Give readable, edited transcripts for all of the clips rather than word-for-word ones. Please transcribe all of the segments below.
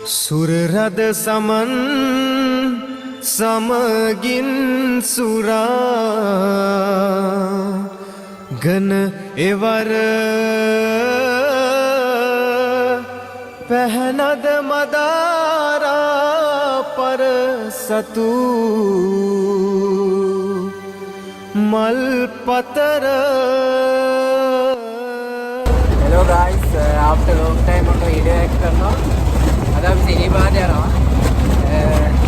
සුරරද සමන් සමගින් සුරා ගන එවර පැහැනද මදාරා පර සතු මල් පතර. Hello guys, after long time aku video ek karna. Ada අපි සිරිපාද යනවා.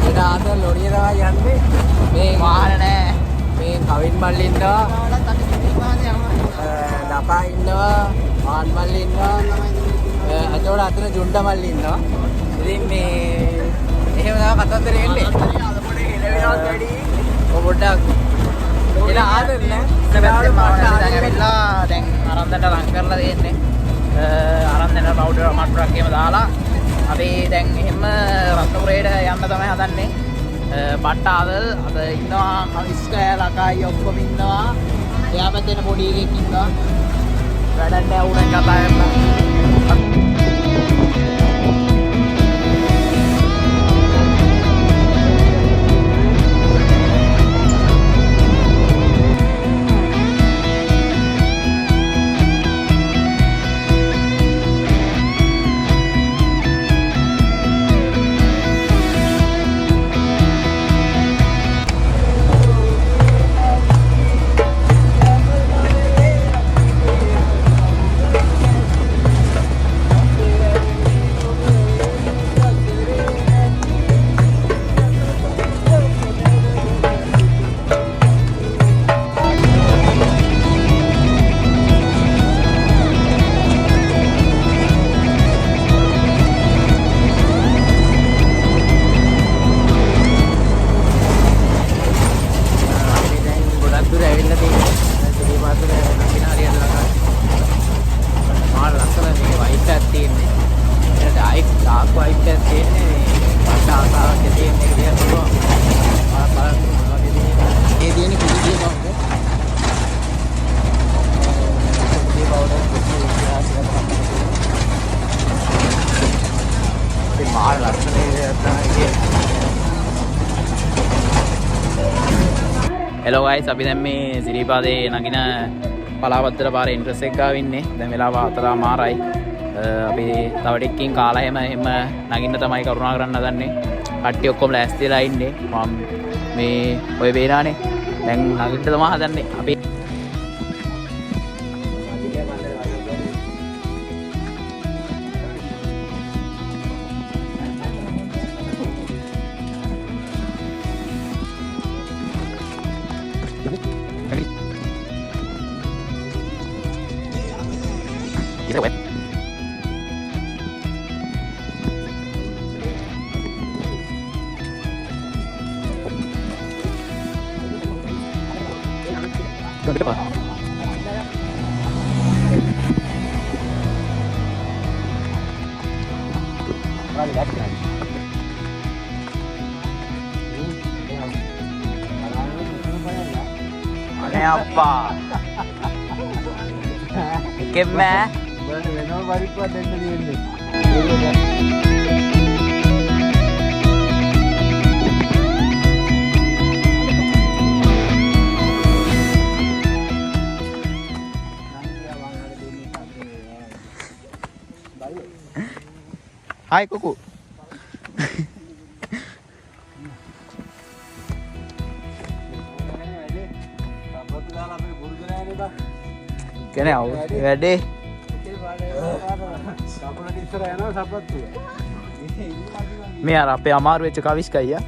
ඊට ආතල් ලොරිය තමයි යන්නේ. මේ වාහන නෑ. මේ කවින් මල්ලි ඉන්නවා. දකා ඉන්නවා. ආන් මල්ලි ඉන්නවා. අතෝඩ අතන ජුණ්ඩ මල්ලි ඉන්නවා. ඉතින් මේ එහෙම තමයි කතන්දරේ එන්නේ. අද පොඩේ හෙලවෙනවත් වැඩි. පොඩ්ඩක් ඉතින් ආදර නෑ. සබැත්තේ මාවන දැන් ඇවිල්ලා දැන් ආරම්භයට ලං කරලා දෙන්නේ. ආරම්භන පවුඩර් මට්ටරක් එහෙම දාලා අපි දැන් එහෙම රත්නපුරේට යන්න තමයි හදන්නේ. පට්ටාවල් අද ඉන්නවා කවිස්කය ලකයි ඔක්කොම ඉන්නවා. එයා පැත්තේ පොඩි එකෙක් ඉන්නවා. වැඩක් නෑ උණෙන් කතා කරලා. Hello guys, අපි දැන් මේ සිරිපාදේ නගින පලාවත්තර පාරේ එන්ට්‍රස් එක ගාව ඉන්නේ. දැන් වෙලාව 4:00මාරයි. අපි තව ටිකකින් කාලා එහෙම නගින්න තමයි කරුණා කරන්න හදන්නේ. කට්ටිය ඔක්කොම ලෑස්තිලා ඉන්නේ. මම මේ ඔය වේනානේ දැන් නගින්න තමයි හදන්නේ. අපි apa? Gimana? Benar baru kuat dan ini. Hai kuku. Kene aw වැඩේ සපලට ඉස්සර යනවා සපත්තු මේ අර අපේ අමාරු වෙච්ච කවිස්කයියා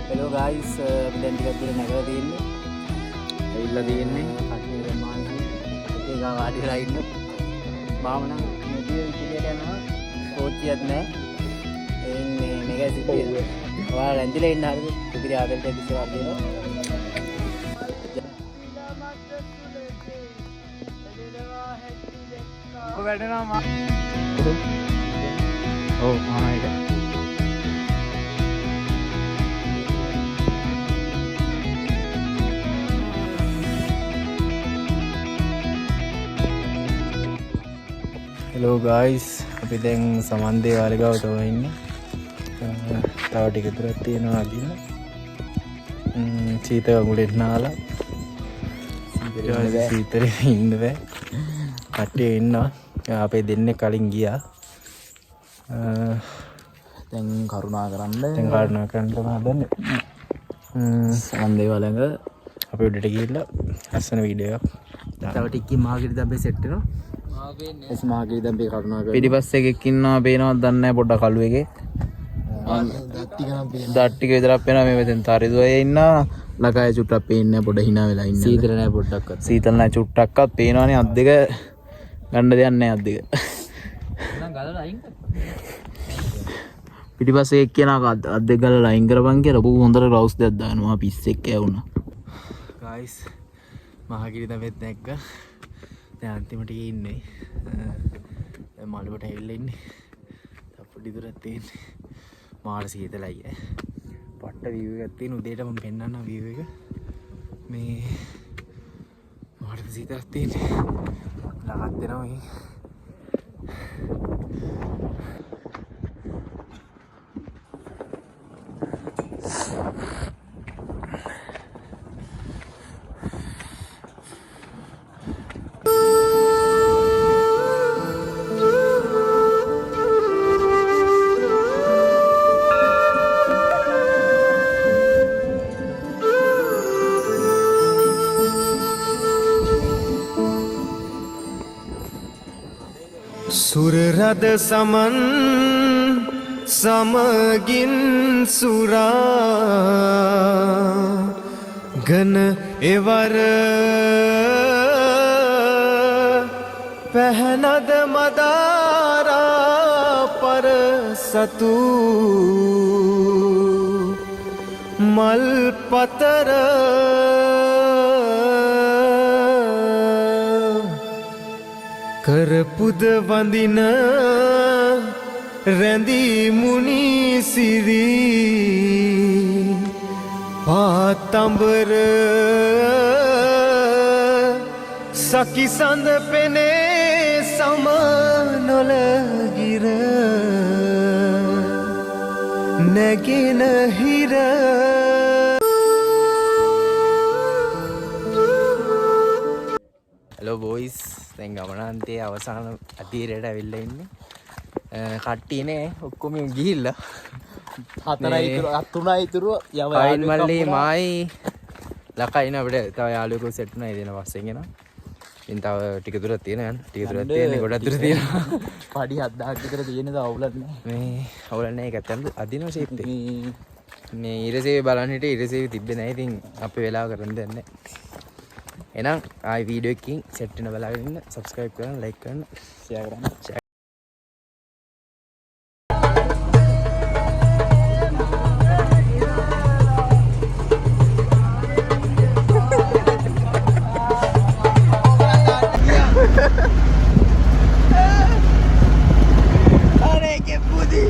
Hello guys, අපි දැන් ටිකක් දුර නැගලා තියෙන්නේ. ඇවිල්ලා තියෙන්නේ. කට්ටිය දැන් මානසික එක වාඩිලා ඉන්න. මාම නම් මෙදිය විදියට යනවා. කෝච්චියක් නැහැ. එයින් මේක සිද්ධිය. ඔයාලා රැඳිලා ඉන්න හරිද? ඉතිරි ආදරයට දිසාවක් දෙනවා. ඔය වැඩනවා ඔව් ඒක. හෙලෝ ගයිස් අපි දැන් සමන්දේ වාලිගාව තමයි ඉන්නේ. තව ටික දුරක් තියෙනවා අදින්න. සීත ගඟුලෙන් නාලා සීතරේ ඉන්න බෑ. කට්ටිය ඉන්නවා. අපේ දෙන්නේ කලින් ගියා. දැන් කරුණා කරන්න තමයි හදන්නේ. සමන්දේ වලඟ අපි උඩට ගිහිල්ලා ලස්සන වීඩියෝ එකක් තව ටිකකින් මාගිරි දම්බේ සෙට් වෙනවා. එස් මාගිරි දම්බේ කරුණා කරලා පිටිපස්සේ එකෙක් ඉන්නවා පේනවද දන්නේ නැහැ පොඩ්ඩක් කළු එකේ. දත් ටික විතරක් පේනවා මේ මෙතෙන් තරිදුවේ ඉන්නවා. ලකය චුට්ටක් පේන්නේ පොඩ hina වෙලා ඉන්නේ. සීතල නැහැ පොඩ්ඩක්වත්. සීතල නැහැ චුට්ටක්වත් පේනවනේ අත් දෙක ගන්න දෙයක් නැහැ අත් දෙක. නම් ගලලා අයින් කර. පිටිපස්සේ එක් කෙනා අත් දෙක ගලලා අයින් කරපන් කියලා බෝ හොඳට ග්ලව්ස් දෙයක් දානවා පිස්සෙක් ඇවුනා. ගයිස් මහගිරි දමෙත් නැක්ක. දැන් අන්තිමට ඉන්නේ. දැන් මාළුවට ඇවිල්ලා ඉන්නේ. පොඩි දුරක් තියෙන්නේ. මාර සීතලයි ඈ. පට්ට view එකක් තියෙන උදේට මම පෙන්නන්නම් view එක. මේ මාර සීතලක් තියෙන්නේ. ලහත් දෙනවා මේ. සුරරද සමන් සමගින් සුරා ගන එවර පැහැනද මදාරා පර සතු මල් පතර කරපුද වඳින රැඳී මුනි සිරි පාතඹර සකිසඳ පෙනේ සම නොලගිර නැගෙන හිර හෙලෝ බොයිස් දැන් ගමනාන්තයේ අවසාන අතිරයට ඇවිල්ලා ඉන්නේ. කට්ටියනේ ඔක්කොම ගිහිල්ලා 3යි ඉතුරු යව පයින් මල්ලි මායි ලකයින අපිට තව යාළුවෙකුත් සෙට් වුණා. ඒ දෙන පස්සෙන් එනවා. ඉතින් තව ටික දුරක් තියෙනවා යන්න. ටික දුරක් තියෙන්නේ ගොඩක් දුර තියෙනවා. පඩි 7000ක් විතර තියෙනද අවුලක් නැහැ. මේ අවුලක් නැහැ. ඒකත් යන්න අදිනවා ෂේප් එක. මේ ඊරසේවි බලන්න හිටියේ ඊරසේවි තිබ්බේ නැහැ. ඉතින් අපේ වෙලාව කරන්න දෙයක් නැහැ. එහෙනම් ආයි වීඩියෝ එකකින් සෙට් වෙන බලාගෙන ඉන්න. සබ්ස්ක්‍රයිබ් කරන්න, ලයික් කරන්න, ෂෙයා කරන්න. अरे के पूदी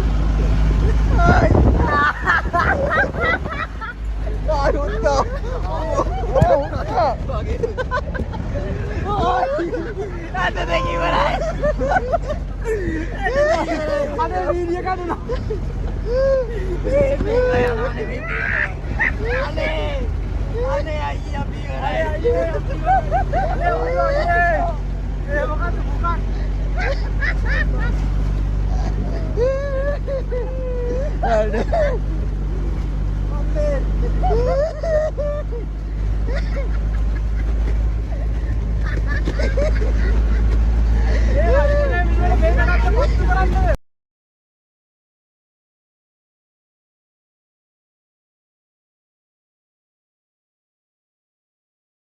ada lagi berai ada video kan dulu aneh ayah berai bukan ada